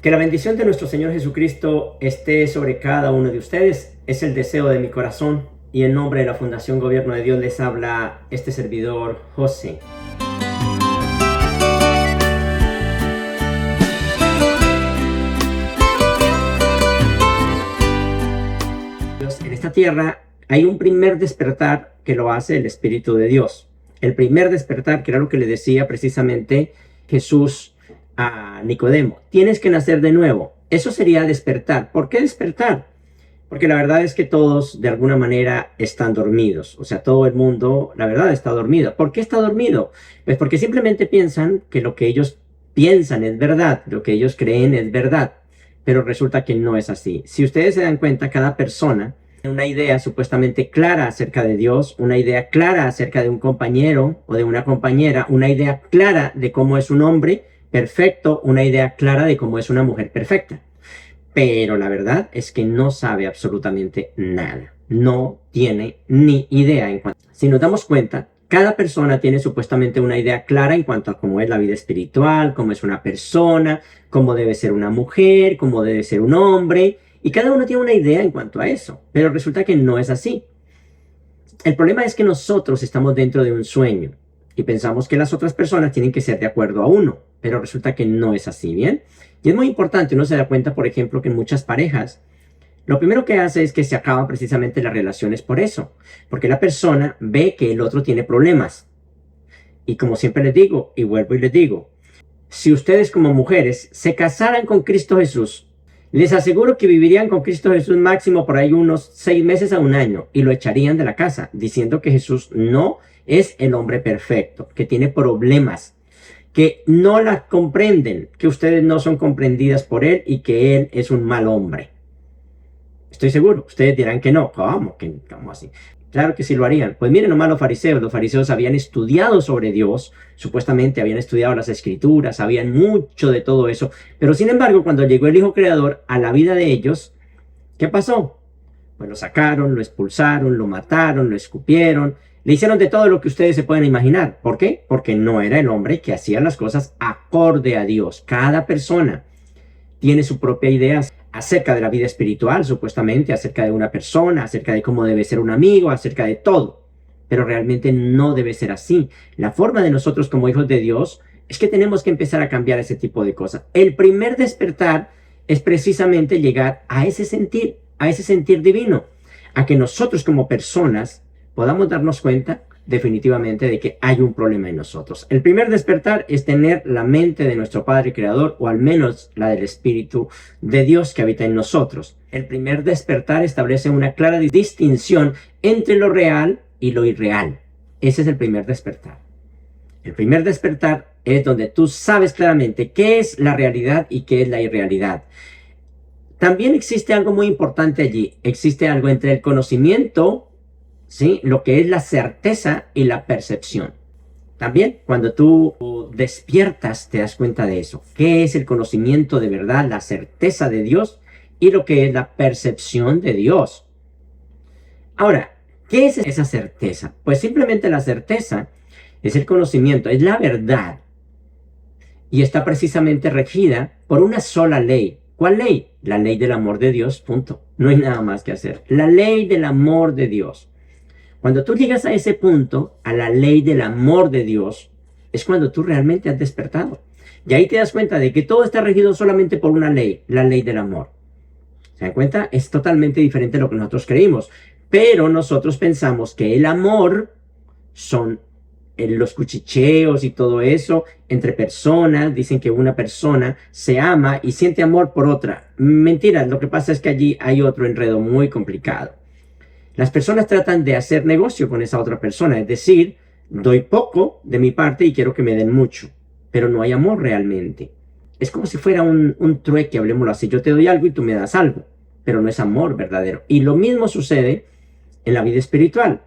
Que la bendición de nuestro Señor Jesucristo esté sobre cada uno de ustedes. Es el deseo de mi corazón. Y en nombre de la Fundación Gobierno de Dios les habla este servidor, José. En esta tierra hay un primer despertar que lo hace el Espíritu de Dios. El primer despertar, que era lo que le decía precisamente Jesús a Nicodemo: tienes que nacer de nuevo. Eso sería despertar. ¿Por qué despertar? Porque la verdad es que todos de alguna manera están dormidos. O sea, todo el mundo, la verdad, está dormido. ¿Por qué está dormido? Pues porque simplemente piensan que lo que ellos piensan es verdad, lo que ellos creen es verdad. Pero resulta que no es así. Si ustedes se dan cuenta, cada persona tiene una idea supuestamente clara acerca de Dios, una idea clara acerca de un compañero o de una compañera, una idea clara de cómo es un hombre perfecto, una idea clara de cómo es una mujer perfecta. Pero la verdad es que no sabe absolutamente nada. No tiene ni idea en cuanto. Si nos damos cuenta, cada persona tiene supuestamente una idea clara en cuanto a cómo es la vida espiritual, cómo es una persona, cómo debe ser una mujer, cómo debe ser un hombre. Y cada uno tiene una idea en cuanto a eso. Pero resulta que no es así. El problema es que nosotros estamos dentro de un sueño y pensamos que las otras personas tienen que ser de acuerdo a uno. Pero resulta que no es así, ¿bien? Y es muy importante, uno se da cuenta, por ejemplo, que en muchas parejas, lo primero que hace es que se acaban precisamente las relaciones por eso. Porque la persona ve que el otro tiene problemas. Y como siempre les digo, y vuelvo y les digo, si ustedes como mujeres se casaran con Cristo Jesús, les aseguro que vivirían con Cristo Jesús máximo por ahí unos 6 meses a un año y lo echarían de la casa, diciendo que Jesús no es el hombre perfecto, que tiene problemas, que no la comprenden, que ustedes no son comprendidas por él y que él es un mal hombre. Estoy seguro, ustedes dirán que no. ¿Cómo? ¿Cómo así? Claro que sí lo harían. Pues miren nomás los fariseos habían estudiado sobre Dios, supuestamente habían estudiado las escrituras, sabían mucho de todo eso, pero sin embargo cuando llegó el Hijo Creador a la vida de ellos, ¿qué pasó? Pues lo sacaron, lo expulsaron, lo mataron, lo escupieron, le hicieron de todo lo que ustedes se pueden imaginar. ¿Por qué? Porque no era el hombre que hacía las cosas acorde a Dios. Cada persona tiene su propia idea acerca de la vida espiritual, supuestamente, acerca de una persona, acerca de cómo debe ser un amigo, acerca de todo. Pero realmente no debe ser así. La forma de nosotros como hijos de Dios es que tenemos que empezar a cambiar ese tipo de cosas. El primer despertar es precisamente llegar a ese sentir divino, a que nosotros como personas podamos darnos cuenta definitivamente de que hay un problema en nosotros. El primer despertar es tener la mente de nuestro Padre Creador, o al menos la del Espíritu de Dios que habita en nosotros. El primer despertar establece una clara distinción entre lo real y lo irreal. Ese es el primer despertar. El primer despertar es donde tú sabes claramente qué es la realidad y qué es la irrealidad. También existe algo muy importante allí. Existe algo entre el conocimiento, ¿sí?, lo que es la certeza, y la percepción. También cuando tú despiertas te das cuenta de eso. ¿Qué es el conocimiento de verdad, la certeza de Dios, y lo que es la percepción de Dios? Ahora, ¿qué es esa certeza? Pues simplemente la certeza es el conocimiento, es la verdad. Y está precisamente regida por una sola ley. ¿Cuál ley? La ley del amor de Dios, punto. No hay nada más que hacer. La ley del amor de Dios. Cuando tú llegas a ese punto, a la ley del amor de Dios, es cuando tú realmente has despertado. Y ahí te das cuenta de que todo está regido solamente por una ley, la ley del amor. ¿Se dan cuenta? Es totalmente diferente a lo que nosotros creímos. Pero nosotros pensamos que el amor son los cuchicheos y todo eso entre personas. Dicen que una persona se ama y siente amor por otra. Mentira, lo que pasa es que allí hay otro enredo muy complicado. Las personas tratan de hacer negocio con esa otra persona, es decir, doy poco de mi parte y quiero que me den mucho, pero no hay amor realmente. Es como si fuera un trueque, hablemoslo así. Yo te doy algo y tú me das algo, pero no es amor verdadero. Y lo mismo sucede en la vida espiritual.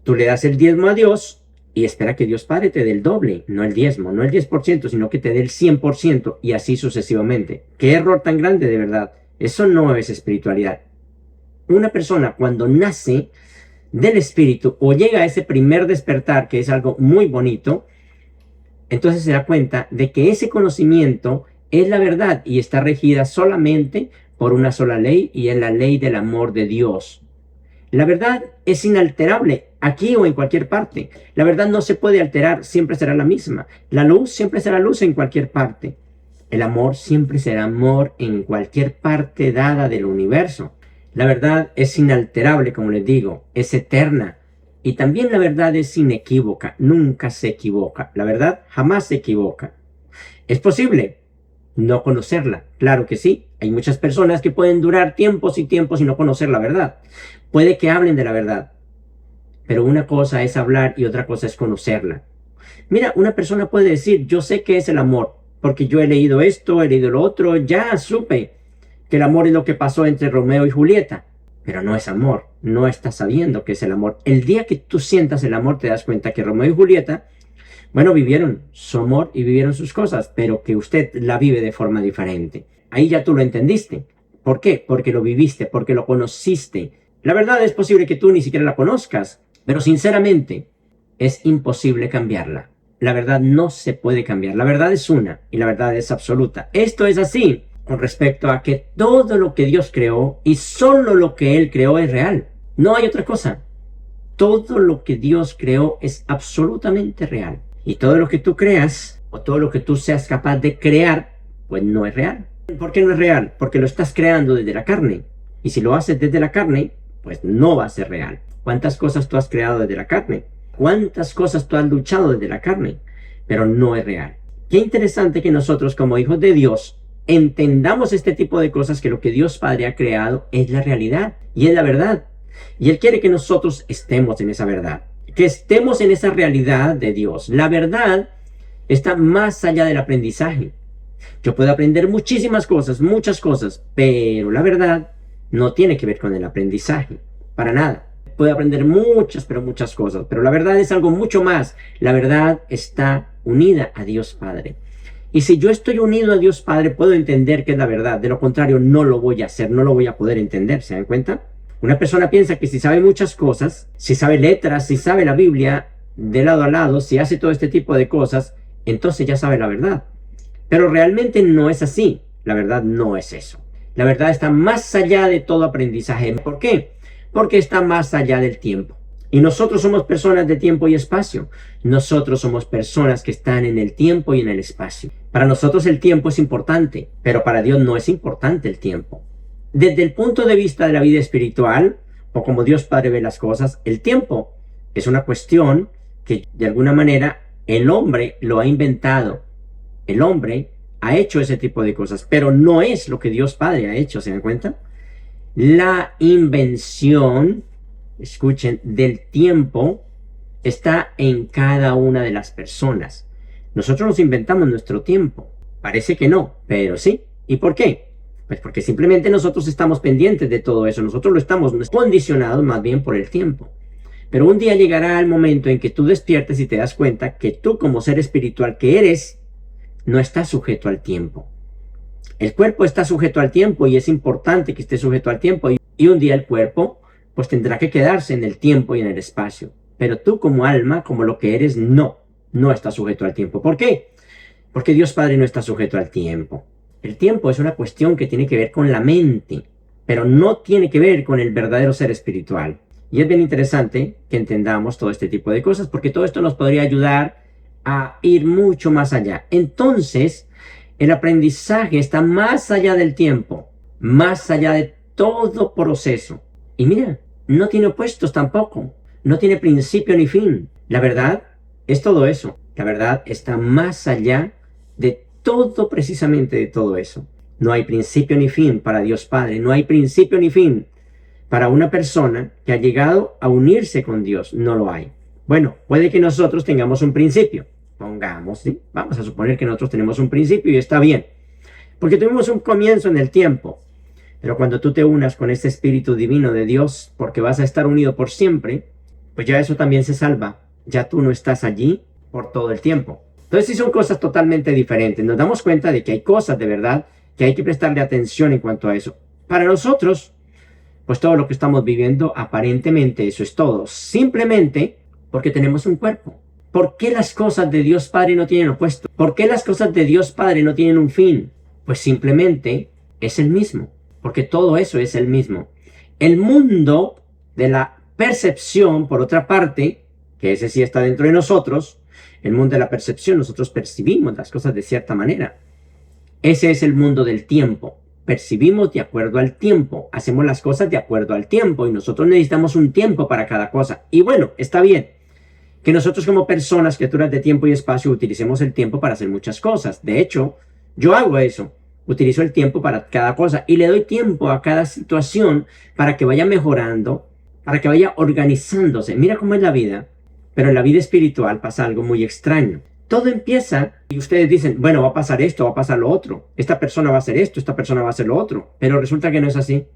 Tú le das el diezmo a Dios y espera que Dios Padre te dé el doble, no el diezmo, no el 10%, sino que te dé el 100%, y así sucesivamente. ¡Qué error tan grande, de verdad! Eso no es espiritualidad. Una persona cuando nace del espíritu o llega a ese primer despertar, que es algo muy bonito, entonces se da cuenta de que ese conocimiento es la verdad y está regida solamente por una sola ley, y es la ley del amor de Dios. La verdad es inalterable aquí o en cualquier parte. La verdad no se puede alterar, siempre será la misma. La luz siempre será luz en cualquier parte. El amor siempre será amor en cualquier parte dada del universo. La verdad es inalterable, como les digo, es eterna. Y también la verdad es inequívoca, nunca se equivoca. La verdad jamás se equivoca. ¿Es posible no conocerla? Claro que sí. Hay muchas personas que pueden durar tiempos y tiempos y no conocer la verdad. Puede que hablen de la verdad, pero una cosa es hablar y otra cosa es conocerla. Mira, una persona puede decir, yo sé qué es el amor, porque yo he leído esto, he leído lo otro, ya supe que el amor es lo que pasó entre Romeo y Julieta. Pero no es amor, no estás sabiendo qué es el amor. El día que tú sientas el amor te das cuenta que Romeo y Julieta, bueno, vivieron su amor y vivieron sus cosas, pero que usted la vive de forma diferente. Ahí ya tú lo entendiste. ¿Por qué? Porque lo viviste, porque lo conociste. La verdad es posible que tú ni siquiera la conozcas, pero sinceramente es imposible cambiarla. La verdad no se puede cambiar. La verdad es una y la verdad es absoluta. Esto es así con respecto a que todo lo que Dios creó y solo lo que Él creó es real. No hay otra cosa. Todo lo que Dios creó es absolutamente real. Y todo lo que tú creas o todo lo que tú seas capaz de crear, pues no es real. ¿Por qué no es real? Porque lo estás creando desde la carne. Y si lo haces desde la carne, pues no va a ser real. ¿Cuántas cosas tú has creado desde la carne? ¿Cuántas cosas tú has luchado desde la carne? Pero no es real. Qué interesante que nosotros como hijos de Dios entendamos este tipo de cosas, que lo que Dios Padre ha creado es la realidad y es la verdad. Y Él quiere que nosotros estemos en esa verdad, que estemos en esa realidad de Dios. La verdad está más allá del aprendizaje. Yo puedo aprender muchísimas cosas, muchas cosas, pero la verdad no tiene que ver con el aprendizaje, para nada. Puedo aprender muchas, pero muchas cosas, pero la verdad es algo mucho más. La verdad está unida a Dios Padre. Y si yo estoy unido a Dios Padre, puedo entender que es la verdad. De lo contrario, no lo voy a hacer, no lo voy a poder entender. ¿Se dan cuenta? Una persona piensa que si sabe muchas cosas, si sabe letras, si sabe la Biblia de lado a lado, si hace todo este tipo de cosas, entonces ya sabe la verdad. Pero realmente no es así. La verdad no es eso. La verdad está más allá de todo aprendizaje. ¿Por qué? Porque está más allá del tiempo. Y nosotros somos personas de tiempo y espacio. Nosotros somos personas que están en el tiempo y en el espacio. Para nosotros el tiempo es importante, pero para Dios no es importante el tiempo. Desde el punto de vista de la vida espiritual, o como Dios Padre ve las cosas, el tiempo es una cuestión que de alguna manera el hombre lo ha inventado. El hombre ha hecho ese tipo de cosas, pero no es lo que Dios Padre ha hecho. ¿Se dan cuenta? La invención, escuchen, del tiempo está en cada una de las personas. Nosotros nos inventamos nuestro tiempo. Parece que no, pero sí. ¿Y por qué? Pues porque simplemente nosotros estamos pendientes de todo eso. Nosotros lo estamos condicionados más bien por el tiempo. Pero un día llegará el momento en que tú despiertes y te das cuenta que tú, como ser espiritual que eres, no estás sujeto al tiempo. El cuerpo está sujeto al tiempo y es importante que esté sujeto al tiempo. Y un día el cuerpo pues tendrá que quedarse en el tiempo y en el espacio. Pero tú como alma, como lo que eres, no estás sujeto al tiempo. ¿Por qué? Porque Dios Padre no está sujeto al tiempo. El tiempo es una cuestión que tiene que ver con la mente, pero no tiene que ver con el verdadero ser espiritual. Y es bien interesante que entendamos todo este tipo de cosas, porque todo esto nos podría ayudar a ir mucho más allá. Entonces, el aprendizaje está más allá del tiempo, más allá de todo proceso. Y mira, no tiene opuestos tampoco, no tiene principio ni fin. La verdad es todo eso. La verdad está más allá de todo, precisamente de todo eso. No hay principio ni fin para Dios Padre, no hay principio ni fin para una persona que ha llegado a unirse con Dios, no lo hay. Bueno, puede que nosotros tengamos un principio, pongamos, ¿sí? Vamos a suponer que nosotros tenemos un principio y está bien, porque tuvimos un comienzo en el tiempo, pero cuando tú te unas con este Espíritu Divino de Dios, porque vas a estar unido por siempre, pues ya eso también se salva, ya tú no estás allí por todo el tiempo. Entonces sí son cosas totalmente diferentes. Nos damos cuenta de que hay cosas de verdad que hay que prestarle atención en cuanto a eso. Para nosotros, pues todo lo que estamos viviendo, aparentemente eso es todo. Simplemente porque tenemos un cuerpo. ¿Por qué las cosas de Dios Padre no tienen opuesto? ¿Por qué las cosas de Dios Padre no tienen un fin? Pues simplemente es el mismo, porque todo eso es el mismo. El mundo de la percepción, por otra parte, que ese sí está dentro de nosotros, el mundo de la percepción, nosotros percibimos las cosas de cierta manera. Ese es el mundo del tiempo. Percibimos de acuerdo al tiempo, hacemos las cosas de acuerdo al tiempo y nosotros necesitamos un tiempo para cada cosa. Y bueno, está bien que nosotros como personas, criaturas de tiempo y espacio, utilicemos el tiempo para hacer muchas cosas. De hecho, yo hago eso. Utilizo el tiempo para cada cosa y le doy tiempo a cada situación para que vaya mejorando, para que vaya organizándose. Mira cómo es la vida. Pero en la vida espiritual pasa algo muy extraño. Todo empieza y ustedes dicen, bueno, va a pasar esto, va a pasar lo otro. Esta persona va a hacer esto, esta persona va a hacer lo otro. Pero resulta que no es así.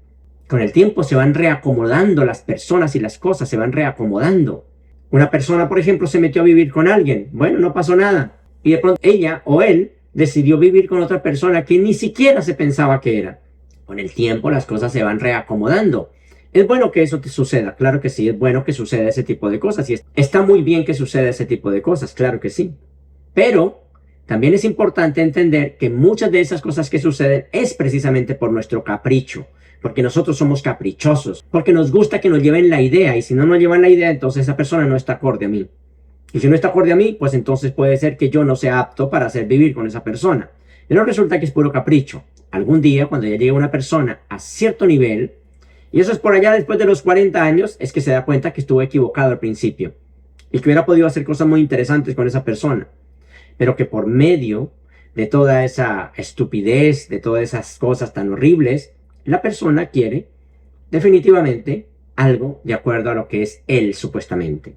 Con el tiempo se van reacomodando las personas y las cosas, se van reacomodando. Una persona, por ejemplo, se metió a vivir con alguien. Bueno, no pasó nada. Y de pronto ella o él decidió vivir con otra persona que ni siquiera se pensaba que era. Con el tiempo las cosas se van reacomodando. ¿Es bueno que eso te suceda? Claro que sí, es bueno que suceda ese tipo de cosas. Y está muy bien que suceda ese tipo de cosas, claro que sí. Pero también es importante entender que muchas de esas cosas que suceden es precisamente por nuestro capricho. Porque nosotros somos caprichosos. Porque nos gusta que nos lleven la idea. Y si no nos llevan la idea, entonces esa persona no está acorde a mí. Y si no está acorde a mí, pues entonces puede ser que yo no sea apto para hacer vivir con esa persona. Pero resulta que es puro capricho. Algún día, cuando ya llegue una persona a cierto nivel, y eso es por allá después de los 40 años, es que se da cuenta que estuvo equivocado al principio. Y que hubiera podido hacer cosas muy interesantes con esa persona. Pero que por medio de toda esa estupidez, de todas esas cosas tan horribles, la persona quiere definitivamente algo de acuerdo a lo que es él supuestamente.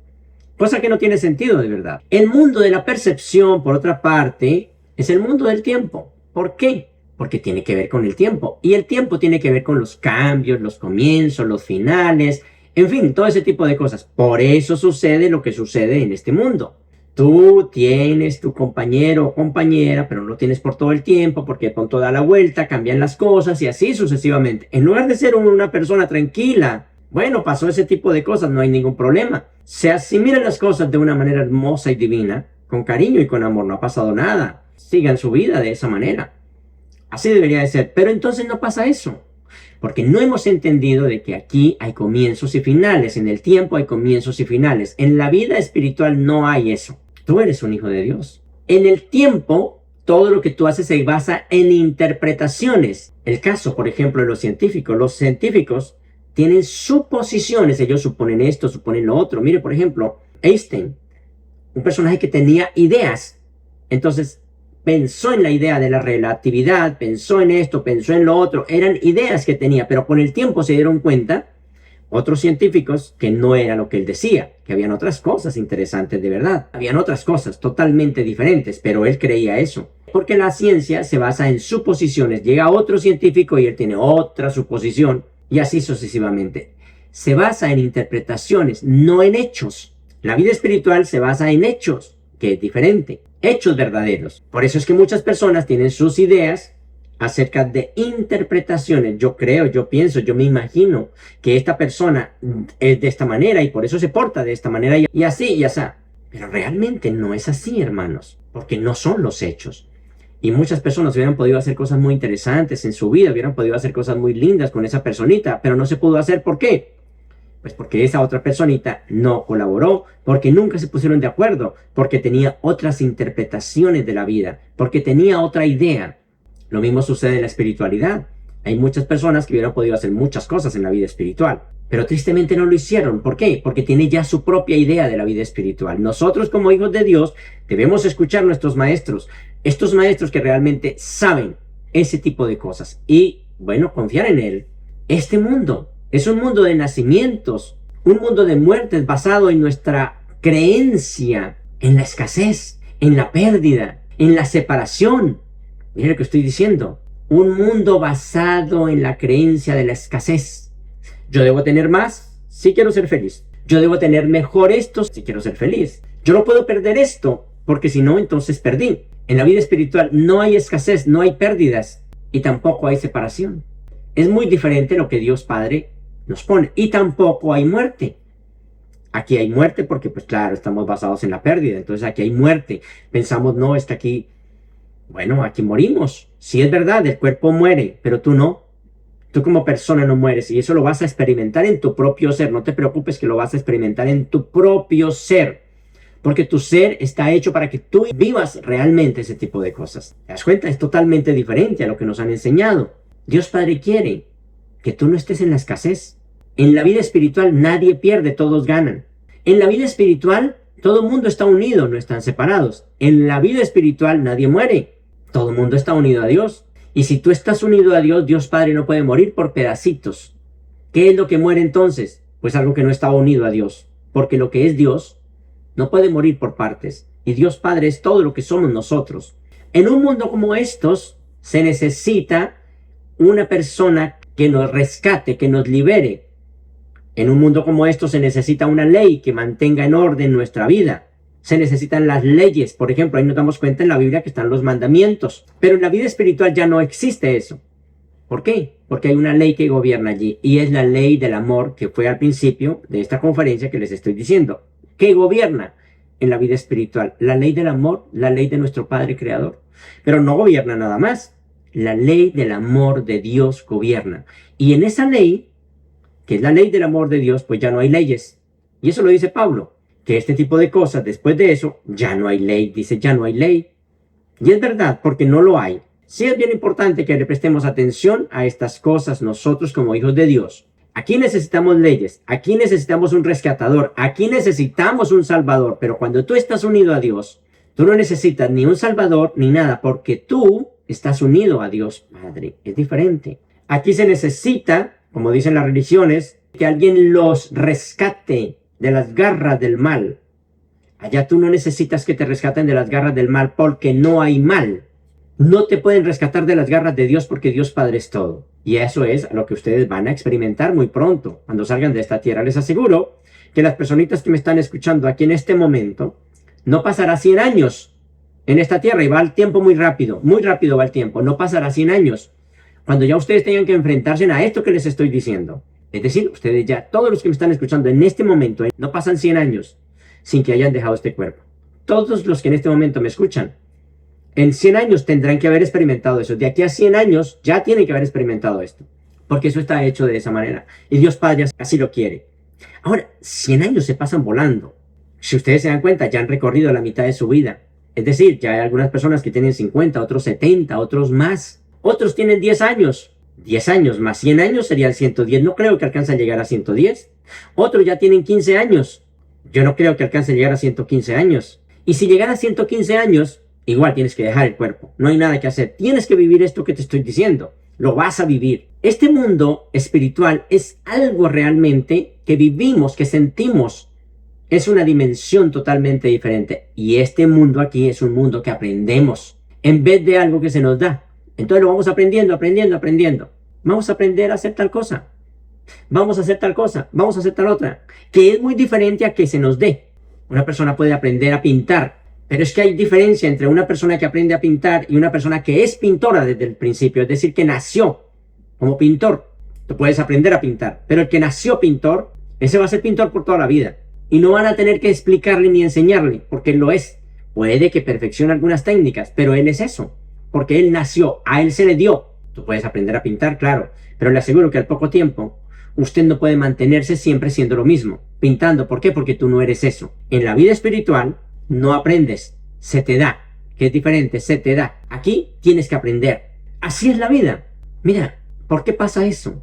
Cosa que no tiene sentido de verdad. El mundo de la percepción, por otra parte, es el mundo del tiempo. ¿Por qué? Porque tiene que ver con el tiempo. Y el tiempo tiene que ver con los cambios, los comienzos, los finales, en fin, todo ese tipo de cosas. Por eso sucede lo que sucede en este mundo. Tú tienes tu compañero o compañera, pero no lo tienes por todo el tiempo, porque con toda la vuelta cambian las cosas y así sucesivamente. En lugar de ser una persona tranquila, bueno, pasó ese tipo de cosas, no hay ningún problema. Se asimilan las cosas de una manera hermosa y divina, con cariño y con amor, no ha pasado nada. Sigan su vida de esa manera. Así debería de ser, pero entonces no pasa eso. Porque no hemos entendido de que aquí hay comienzos y finales, en el tiempo hay comienzos y finales. En la vida espiritual no hay eso. Tú eres un hijo de Dios. En el tiempo, todo lo que tú haces se basa en interpretaciones. El caso, por ejemplo, de los científicos tienen suposiciones, ellos suponen esto, suponen lo otro. Mire, por ejemplo, Einstein, un personaje que tenía ideas. Entonces, pensó en la idea de la relatividad, pensó en esto, pensó en lo otro. Eran ideas que tenía, pero con el tiempo se dieron cuenta, otros científicos, que no era lo que él decía, que habían otras cosas interesantes de verdad. Habían otras cosas totalmente diferentes, pero él creía eso. Porque la ciencia se basa en suposiciones. Llega otro científico y él tiene otra suposición, y así sucesivamente. Se basa en interpretaciones, no en hechos. La vida espiritual se basa en hechos, que es diferente. Hechos verdaderos. Por eso es que muchas personas tienen sus ideas acerca de interpretaciones. Yo creo, yo pienso, yo me imagino que esta persona es de esta manera y por eso se porta de esta manera y así y así. Pero realmente no es así, hermanos, porque no son los hechos. Y muchas personas hubieran podido hacer cosas muy interesantes en su vida, hubieran podido hacer cosas muy lindas con esa personita, pero no se pudo hacer. ¿Por qué? Pues porque esa otra personita no colaboró, porque nunca se pusieron de acuerdo, porque tenía otras interpretaciones de la vida, porque tenía otra idea. Lo mismo sucede en la espiritualidad. Hay muchas personas que hubieran podido hacer muchas cosas en la vida espiritual, pero tristemente no lo hicieron. ¿Por qué? Porque tiene ya su propia idea de la vida espiritual. Nosotros como hijos de Dios debemos escuchar a nuestros maestros, estos maestros que realmente saben ese tipo de cosas y, bueno, confiar en Él. Este mundo es un mundo de nacimientos, un mundo de muertes basado en nuestra creencia, en la escasez, en la pérdida, en la separación. Mire lo que estoy diciendo. Un mundo basado en la creencia de la escasez. Yo debo tener más si quiero ser feliz. Yo debo tener mejor esto si quiero ser feliz. Yo no puedo perder esto porque si no, entonces perdí. En la vida espiritual no hay escasez, no hay pérdidas y tampoco hay separación. Es muy diferente lo que Dios Padre nos pone. Y tampoco hay muerte. Aquí hay muerte porque, pues claro, estamos basados en la pérdida. Entonces aquí hay muerte. Pensamos, no, está aquí. Bueno, aquí morimos. Sí es verdad, el cuerpo muere, pero tú no. Tú como persona no mueres y eso lo vas a experimentar en tu propio ser. No te preocupes que lo vas a experimentar en tu propio ser. Porque tu ser está hecho para que tú vivas realmente ese tipo de cosas. ¿Te das cuenta? Es totalmente diferente a lo que nos han enseñado. Dios Padre quiere que tú no estés en la escasez. En la vida espiritual nadie pierde, todos ganan. En la vida espiritual todo el mundo está unido, no están separados. En la vida espiritual nadie muere. Todo el mundo está unido a Dios. Y si tú estás unido a Dios, Dios Padre no puede morir por pedacitos. ¿Qué es lo que muere entonces? Pues algo que no está unido a Dios. Porque lo que es Dios no puede morir por partes. Y Dios Padre es todo lo que somos nosotros. En un mundo como estos, se necesita una persona que nos rescate, que nos libere. En un mundo como esto se necesita una ley que mantenga en orden nuestra vida. Se necesitan las leyes. Por ejemplo, ahí nos damos cuenta en la Biblia que están los mandamientos. Pero en la vida espiritual ya no existe eso. ¿Por qué? Porque hay una ley que gobierna allí. Y es la ley del amor que fue al principio de esta conferencia que les estoy diciendo. ¿Qué gobierna en la vida espiritual? La ley del amor, la ley de nuestro Padre Creador. Pero no gobierna nada más. La ley del amor de Dios gobierna. Y en esa ley, que es la ley del amor de Dios, pues ya no hay leyes. Y eso lo dice Pablo. Que este tipo de cosas, después de eso, ya no hay ley. Dice, ya no hay ley. Y es verdad, porque no lo hay. Sí es bien importante que le prestemos atención a estas cosas nosotros como hijos de Dios. Aquí necesitamos leyes, aquí necesitamos un rescatador, aquí necesitamos un salvador. Pero cuando tú estás unido a Dios, tú no necesitas ni un salvador ni nada, porque tú estás unido a Dios Padre. Es diferente. Aquí se necesita, como dicen las religiones, que alguien los rescate de las garras del mal. Allá tú no necesitas que te rescaten de las garras del mal porque no hay mal. No te pueden rescatar de las garras de Dios porque Dios Padre es todo. Y eso es lo que ustedes van a experimentar muy pronto cuando salgan de esta tierra. Les aseguro que las personitas que me están escuchando aquí en este momento, no pasará 100 años en esta tierra y va el tiempo muy rápido va el tiempo. No pasará 100 años cuando ya ustedes tengan que enfrentarse a esto que les estoy diciendo. Es decir, ustedes ya, todos los que me están escuchando en este momento, no pasan 100 años sin que hayan dejado este cuerpo. Todos los que en este momento me escuchan, en 100 años tendrán que haber experimentado eso. De aquí a 100 años ya tienen que haber experimentado esto. Porque eso está hecho de esa manera. Y Dios Padre así lo quiere. Ahora, 100 años se pasan volando. Si ustedes se dan cuenta, ya han recorrido la mitad de su vida. Es decir, ya hay algunas personas que tienen 50, otros 70, otros más. Otros tienen 10 años. 10 años más 100 años serían 110. No creo que alcance a llegar a 110. Otros ya tienen 15 años. Yo no creo que alcance a llegar a 115 años. Y si llegara a 115 años, igual tienes que dejar el cuerpo. No hay nada que hacer. Tienes que vivir esto que te estoy diciendo. Lo vas a vivir. Este mundo espiritual es algo realmente que vivimos, que sentimos. Es una dimensión totalmente diferente. Y este mundo aquí es un mundo que aprendemos en vez de algo que se nos da. Entonces lo vamos aprendiendo. Vamos a aprender a hacer tal cosa. Vamos a hacer tal cosa. Vamos a hacer tal otra. Que es muy diferente a que se nos dé. Una persona puede aprender a pintar. Pero es que hay diferencia entre una persona que aprende a pintar y una persona que es pintora desde el principio. Es decir, que nació como pintor. Tú puedes aprender a pintar. Pero el que nació pintor, ese va a ser pintor por toda la vida. Y no van a tener que explicarle ni enseñarle, porque él lo es. Puede que perfeccione algunas técnicas, pero él es eso. Porque él nació, a él se le dio. Tú puedes aprender a pintar, claro. Pero le aseguro que al poco tiempo, usted no puede mantenerse siempre siendo lo mismo. Pintando, ¿por qué? Porque tú no eres eso. En la vida espiritual, no aprendes, se te da, que es diferente, se te da. Aquí tienes que aprender. Así es la vida. Mira, ¿por qué pasa eso?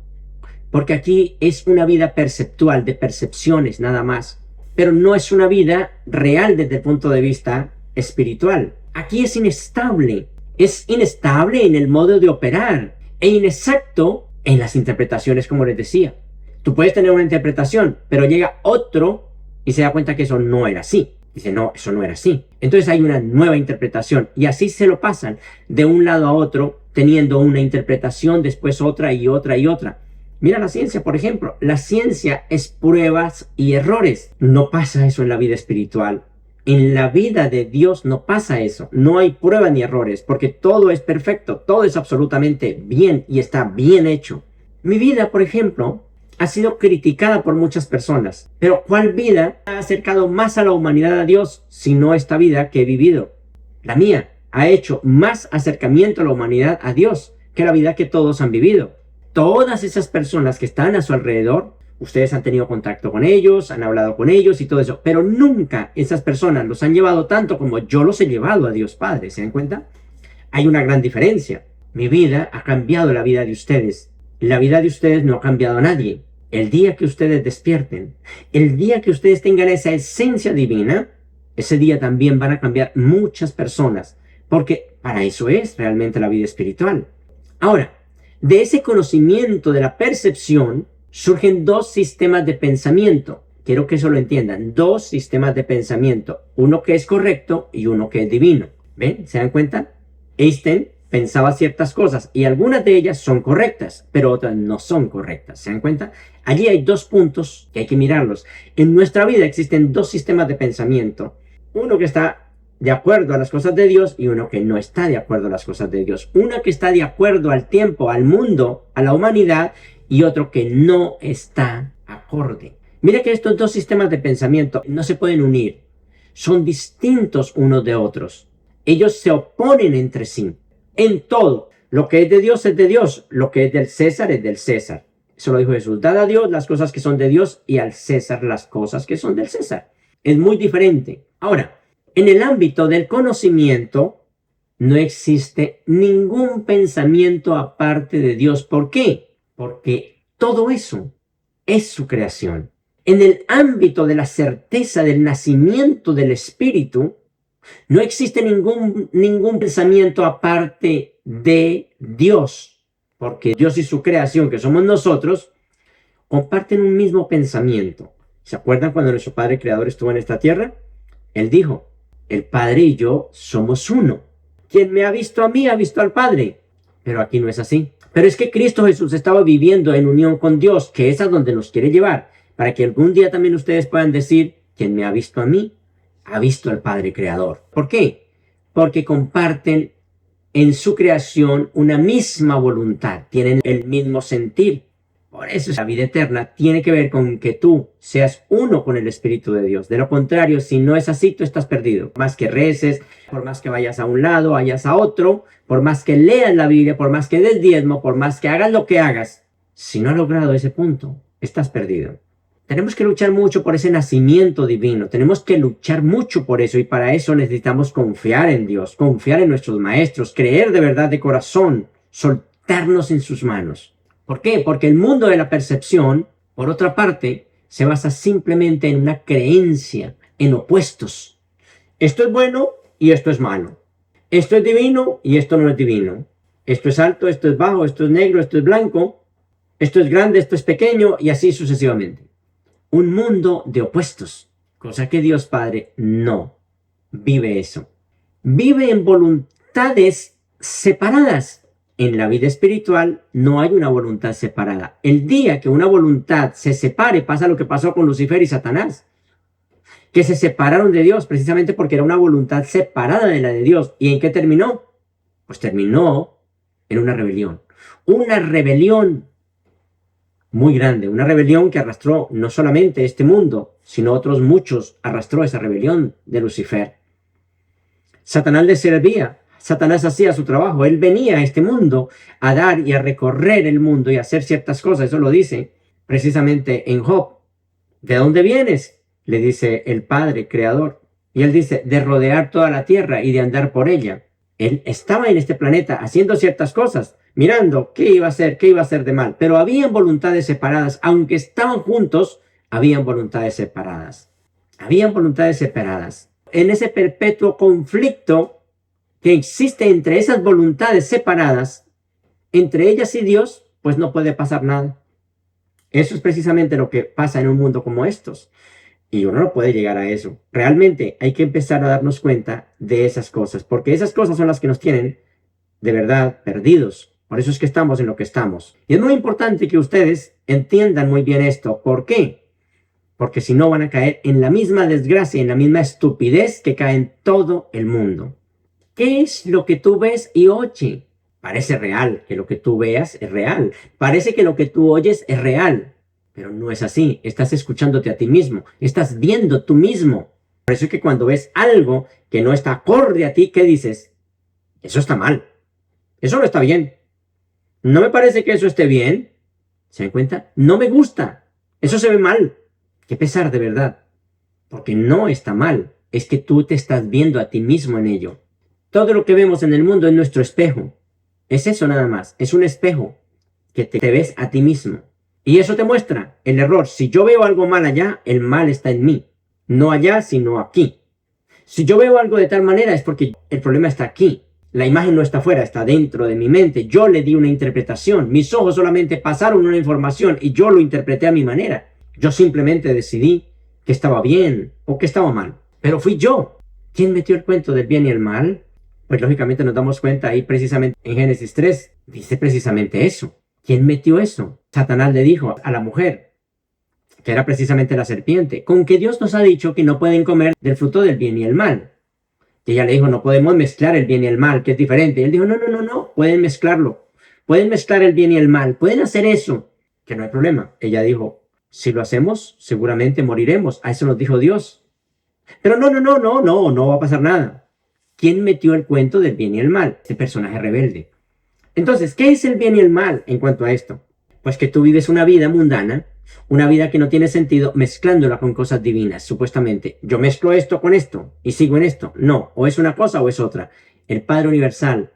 Porque aquí es una vida perceptual, de percepciones nada más. Pero no es una vida real desde el punto de vista espiritual. Aquí es inestable. Es inestable en el modo de operar e inexacto en las interpretaciones, como les decía. Tú puedes tener una interpretación, pero llega otro y se da cuenta que eso no era así. Dice, no, eso no era así. Entonces hay una nueva interpretación y así se lo pasan de un lado a otro, teniendo una interpretación, después otra y otra y otra. Mira la ciencia, por ejemplo. La ciencia es pruebas y errores. No pasa eso en la vida espiritual. En la vida de Dios no pasa eso. No hay pruebas ni errores, porque todo es perfecto, todo es absolutamente bien y está bien hecho. Mi vida, por ejemplo, ha sido criticada por muchas personas. Pero ¿cuál vida ha acercado más a la humanidad a Dios sino esta vida que he vivido? La mía. ha hecho más acercamiento a la humanidad a Dios que la vida que todos han vivido. Todas esas personas que están a su alrededor, ustedes han tenido contacto con ellos, han hablado con ellos y todo eso, pero nunca esas personas los han llevado tanto como yo los he llevado a Dios Padre. ¿Se dan cuenta? Hay una gran diferencia. Mi vida ha cambiado la vida de ustedes. La vida de ustedes no ha cambiado a nadie. El día que ustedes despierten, el día que ustedes tengan esa esencia divina, ese día también van a cambiar muchas personas, porque para eso es realmente la vida espiritual. Ahora, de ese conocimiento de la percepción surgen dos sistemas de pensamiento. Quiero que eso lo entiendan. Dos sistemas de pensamiento. Uno que es correcto y uno que es divino. ¿Ven? ¿Se dan cuenta? Einstein pensaba ciertas cosas y algunas de ellas son correctas, pero otras no son correctas. ¿Se dan cuenta? Allí hay dos puntos que hay que mirarlos. En nuestra vida existen dos sistemas de pensamiento. Uno que está de acuerdo a las cosas de Dios y uno que no está de acuerdo a las cosas de Dios. Uno que está de acuerdo al tiempo, al mundo, a la humanidad, y otro que no está acorde. Mira que estos dos sistemas de pensamiento no se pueden unir. Son distintos unos de otros. Ellos se oponen entre sí. En todo. Lo que es de Dios, lo que es del César es del César. Eso lo dijo Jesús. Dad a Dios las cosas que son de Dios y al César las cosas que son del César. Es muy diferente. Ahora, en el ámbito del conocimiento, no existe ningún pensamiento aparte de Dios. ¿Por qué? Porque todo eso es su creación. En el ámbito de la certeza del nacimiento del Espíritu, no existe ningún pensamiento aparte de Dios. Porque Dios y su creación, que somos nosotros, comparten un mismo pensamiento. ¿Se acuerdan cuando nuestro Padre Creador estuvo en esta tierra? Él dijo, el Padre y yo somos uno. Quien me ha visto a mí, ha visto al Padre. Pero aquí no es así. Pero es que Cristo Jesús estaba viviendo en unión con Dios, que es a donde nos quiere llevar, para que algún día también ustedes puedan decir, quien me ha visto a mí, ha visto al Padre Creador. ¿Por qué? Porque comparten en su creación una misma voluntad, tienen el mismo sentir. Por eso la vida eterna tiene que ver con que tú seas uno con el Espíritu de Dios. De lo contrario, si no es así, tú estás perdido. Por más que reces, por más que vayas a un lado, vayas a otro, por más que leas la Biblia, por más que des diezmo, por más que hagas lo que hagas, si no has logrado ese punto, estás perdido. Tenemos que luchar mucho por ese nacimiento divino. Tenemos que luchar mucho por eso y para eso necesitamos confiar en Dios, confiar en nuestros maestros, creer de verdad de corazón, soltarnos en sus manos. ¿Por qué? Porque el mundo de la percepción, por otra parte, se basa simplemente en una creencia, en opuestos. Esto es bueno y esto es malo. Esto es divino y esto no es divino. Esto es alto, esto es bajo, esto es negro, esto es blanco. Esto es grande, esto es pequeño y así sucesivamente. Un mundo de opuestos, cosa que Dios Padre no vive eso. Vive en voluntades separadas. En la vida espiritual no hay una voluntad separada. El día que una voluntad se separe, pasa lo que pasó con Lucifer y Satanás, que se separaron de Dios precisamente porque era una voluntad separada de la de Dios. ¿Y en qué terminó? Pues terminó en una rebelión. Una rebelión muy grande, una rebelión que arrastró no solamente este mundo, sino otros muchos, arrastró esa rebelión de Lucifer. Satanás le servía, Satanás hacía su trabajo, él venía a este mundo a dar y a recorrer el mundo y a hacer ciertas cosas, eso lo dice precisamente en Job. ¿De dónde vienes?, le dice el Padre Creador, y él dice, de rodear toda la tierra y de andar por ella. Él estaba en este planeta haciendo ciertas cosas, mirando qué iba a hacer de mal. Pero habían voluntades separadas. Aunque estaban juntos, habían voluntades separadas. Habían voluntades separadas. En ese perpetuo conflicto que existe entre esas voluntades separadas, entre ellas y Dios, pues no puede pasar nada. Eso es precisamente lo que pasa en un mundo como estos. Y uno no puede llegar a eso. Realmente hay que empezar a darnos cuenta de esas cosas, porque esas cosas son las que nos tienen de verdad perdidos. Por eso es que estamos en lo que estamos. Y es muy importante que ustedes entiendan muy bien esto. ¿Por qué? Porque si no van a caer en la misma desgracia, en la misma estupidez que cae en todo el mundo. ¿Qué es lo que tú ves y oyes? Parece real que lo que tú veas es real. Parece que lo que tú oyes es real. Pero no es así. Estás escuchándote a ti mismo. Estás viendo tú mismo. Por eso es que cuando ves algo que no está acorde a ti, ¿qué dices? Eso está mal. Eso no está bien. No me parece que eso esté bien. ¿Se dan cuenta? No me gusta. Eso se ve mal. Qué pesar, de verdad. Porque no está mal. Es que tú te estás viendo a ti mismo en ello. Todo lo que vemos en el mundo es nuestro espejo. Es eso nada más. Es un espejo que te ves a ti mismo. Y eso te muestra el error. Si yo veo algo mal allá, el mal está en mí. No allá, sino aquí. Si yo veo algo de tal manera es porque el problema está aquí. La imagen no está afuera, está dentro de mi mente. Yo le di una interpretación. Mis ojos solamente pasaron una información y yo lo interpreté a mi manera. Yo simplemente decidí que estaba bien o que estaba mal. Pero fui yo. ¿Quién metió el cuento del bien y el mal? Pues lógicamente nos damos cuenta ahí precisamente en Génesis 3. Dice precisamente eso. ¿Quién metió eso? Satanás le dijo a la mujer, que era precisamente la serpiente, con que Dios nos ha dicho que no pueden comer del fruto del bien y el mal. Y ella le dijo, no podemos mezclar el bien y el mal, que es diferente. Y él dijo, no, pueden mezclarlo. Pueden mezclar el bien y el mal. Pueden hacer eso, que no hay problema. Ella dijo, si lo hacemos, seguramente moriremos. A eso nos dijo Dios. Pero no va a pasar nada. ¿Quién metió el cuento del bien y el mal? Este personaje rebelde. Entonces, ¿qué es el bien y el mal en cuanto a esto? Pues que tú vives una vida mundana, una vida que no tiene sentido, mezclándola con cosas divinas, supuestamente. Yo mezclo esto con esto y sigo en esto. No, o es una cosa o es otra. El Padre Universal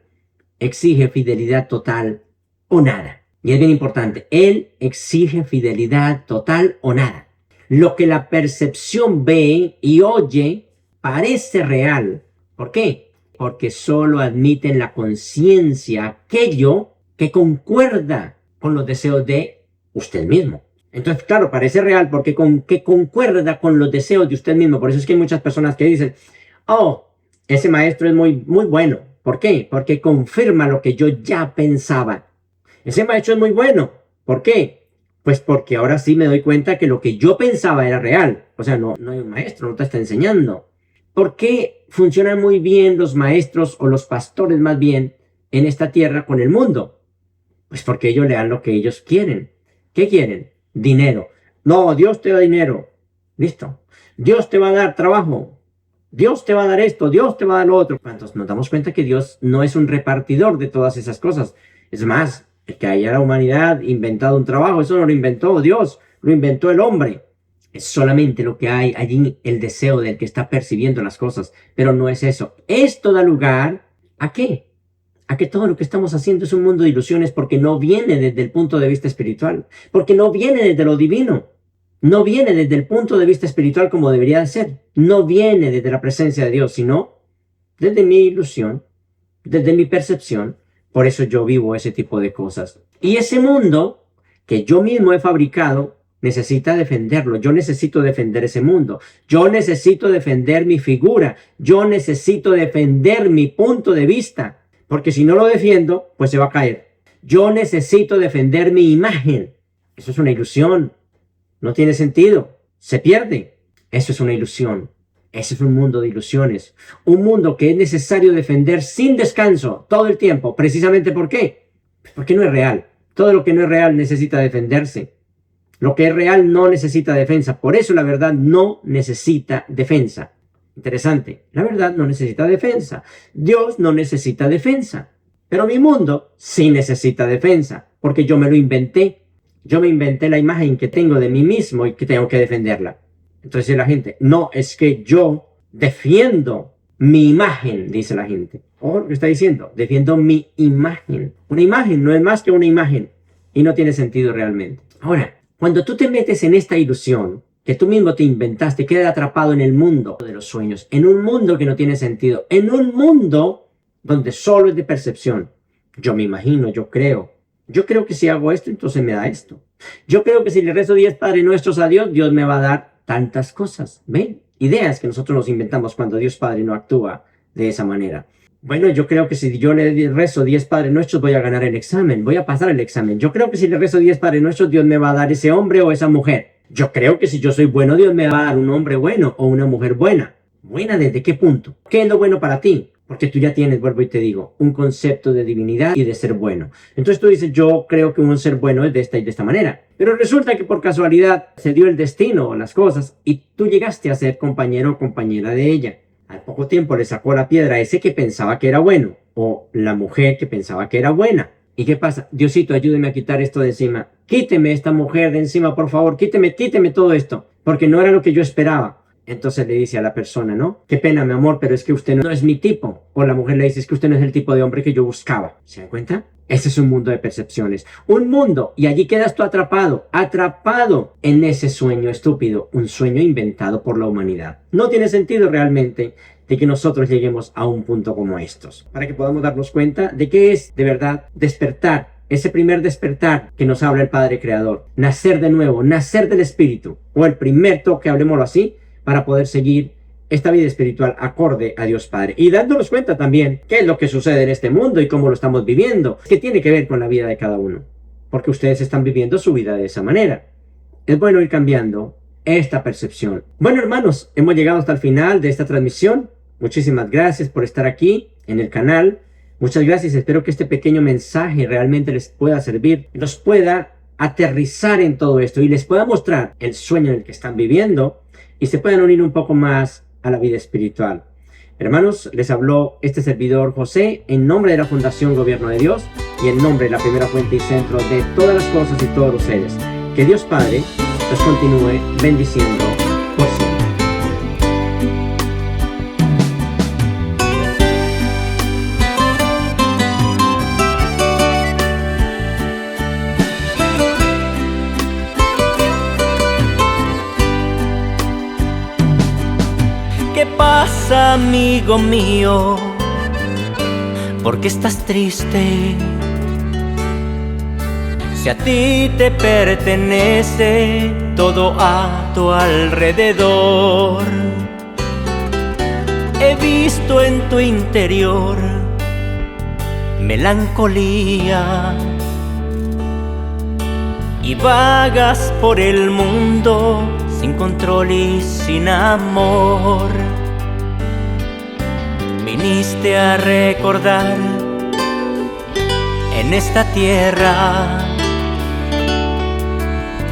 exige fidelidad total o nada. Y es bien importante, Él exige fidelidad total o nada. Lo que la percepción ve y oye parece real. ¿Por qué? Porque solo admiten la conciencia aquello que concuerda con los deseos de usted mismo. Entonces, claro, parece real porque que concuerda con los deseos de usted mismo. Por eso es que hay muchas personas que dicen, oh, ese maestro es muy bueno. ¿Por qué? Porque confirma lo que yo ya pensaba. Ese maestro es muy bueno. ¿Por qué? Pues porque ahora sí me doy cuenta que lo que yo pensaba era real. O sea, no hay un maestro, no te está enseñando. ¿Por qué funcionan muy bien los maestros o los pastores más bien en esta tierra con el mundo? Pues porque ellos le dan lo que ellos quieren. ¿Qué quieren? Dinero. No, Dios te da dinero. Listo. Dios te va a dar trabajo. Dios te va a dar esto, Dios te va a dar lo otro. ¿Cuántos nos damos cuenta que Dios no es un repartidor de todas esas cosas? Es más, el que haya la humanidad inventado un trabajo, eso no lo inventó Dios, lo inventó el hombre. Es solamente lo que hay allí, el deseo del que está percibiendo las cosas, pero no es eso. Esto da lugar ¿a qué? A que todo lo que estamos haciendo es un mundo de ilusiones porque no viene desde el punto de vista espiritual, porque no viene desde lo divino, no viene desde el punto de vista espiritual como debería de ser, no viene desde la presencia de Dios, sino desde mi ilusión, desde mi percepción. Por eso yo vivo ese tipo de cosas. Y ese mundo que yo mismo he fabricado necesita defenderlo. Yo necesito defender ese mundo. Yo necesito defender mi figura. Yo necesito defender mi punto de vista. Porque si no lo defiendo, pues se va a caer. Yo necesito defender mi imagen. Eso es una ilusión. No tiene sentido. Se pierde. Eso es una ilusión. Ese es un mundo de ilusiones. Un mundo que es necesario defender sin descanso todo el tiempo. ¿Precisamente por qué? Porque no es real. Todo lo que no es real necesita defenderse. Lo que es real no necesita defensa. Por eso la verdad no necesita defensa. Interesante. La verdad no necesita defensa. Dios no necesita defensa. Pero mi mundo sí necesita defensa. Porque yo me lo inventé. Yo me inventé la imagen que tengo de mí mismo y que tengo que defenderla. Entonces la gente, no, es que yo defiendo mi imagen, dice la gente. Ojo lo que está diciendo, defiendo mi imagen. Una imagen no es más que una imagen y no tiene sentido realmente. Ahora, cuando tú te metes en esta ilusión que tú mismo te inventaste, quedas atrapado en el mundo de los sueños, en un mundo que no tiene sentido, en un mundo donde solo es de percepción. Yo me imagino, yo creo que si hago esto, entonces me da esto. Yo creo que si le rezo 10 Padres Nuestros a Dios, Dios me va a dar tantas cosas. ¿Ven? Ideas que nosotros nos inventamos cuando Dios Padre no actúa de esa manera. Bueno, yo creo que si yo le rezo 10 Padres Nuestros, voy a ganar el examen, voy a pasar el examen. Yo creo que si le rezo 10 Padres Nuestros, Dios me va a dar ese hombre o esa mujer. Yo creo que si yo soy bueno, Dios me va a dar un hombre bueno o una mujer buena. ¿Buena desde qué punto? ¿Qué es lo bueno para ti? Porque tú ya tienes, vuelvo y te digo, un concepto de divinidad y de ser bueno. Entonces tú dices, yo creo que un ser bueno es de esta y de esta manera. Pero resulta que por casualidad se dio el destino o las cosas y tú llegaste a ser compañero o compañera de ella. Al poco tiempo le sacó la piedra a ese que pensaba que era bueno. o la mujer que pensaba que era buena. ¿Y qué pasa? Diosito, ayúdeme a quitar esto de encima. Quíteme esta mujer de encima, por favor. Quíteme todo esto. Porque no era lo que yo esperaba. Entonces le dice a la persona, ¿no? Qué pena, mi amor, pero es que usted no es mi tipo. O la mujer le dice, es que usted no es el tipo de hombre que yo buscaba. ¿Se dan cuenta? Ese es un mundo de percepciones. Un mundo, y allí quedas tú atrapado en ese sueño estúpido. Un sueño inventado por la humanidad. No tiene sentido realmente de que nosotros lleguemos a un punto como estos. Para que podamos darnos cuenta de qué es de verdad despertar. Ese primer despertar que nos habla el Padre Creador. Nacer de nuevo, nacer del Espíritu. O el primer toque, hablemoslo así, para poder seguir esta vida espiritual acorde a Dios Padre. Y dándonos cuenta también qué es lo que sucede en este mundo y cómo lo estamos viviendo, que tiene que ver con la vida de cada uno. Porque ustedes están viviendo su vida de esa manera. Es bueno ir cambiando esta percepción. Bueno, hermanos, hemos llegado hasta el final de esta transmisión. Muchísimas gracias por estar aquí en el canal. Muchas gracias. Espero que este pequeño mensaje realmente les pueda servir, los pueda aterrizar en todo esto y les pueda mostrar el sueño en el que están viviendo y se puedan unir un poco más a la vida espiritual. Hermanos, les habló este servidor José en nombre de la Fundación Gobierno de Dios y en nombre de la primera fuente y centro de todas las cosas y todos los seres. Que Dios Padre los continúe bendiciendo por siempre. ¿Qué pasa, amigo mío? ¿Por qué estás triste? Si a ti te pertenece todo a tu alrededor. He visto en tu interior melancolía y vagas por el mundo sin control y sin amor. Viniste a recordar en esta tierra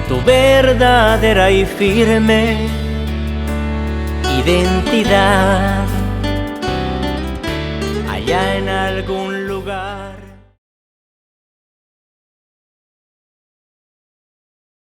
tu verdadera y firme identidad.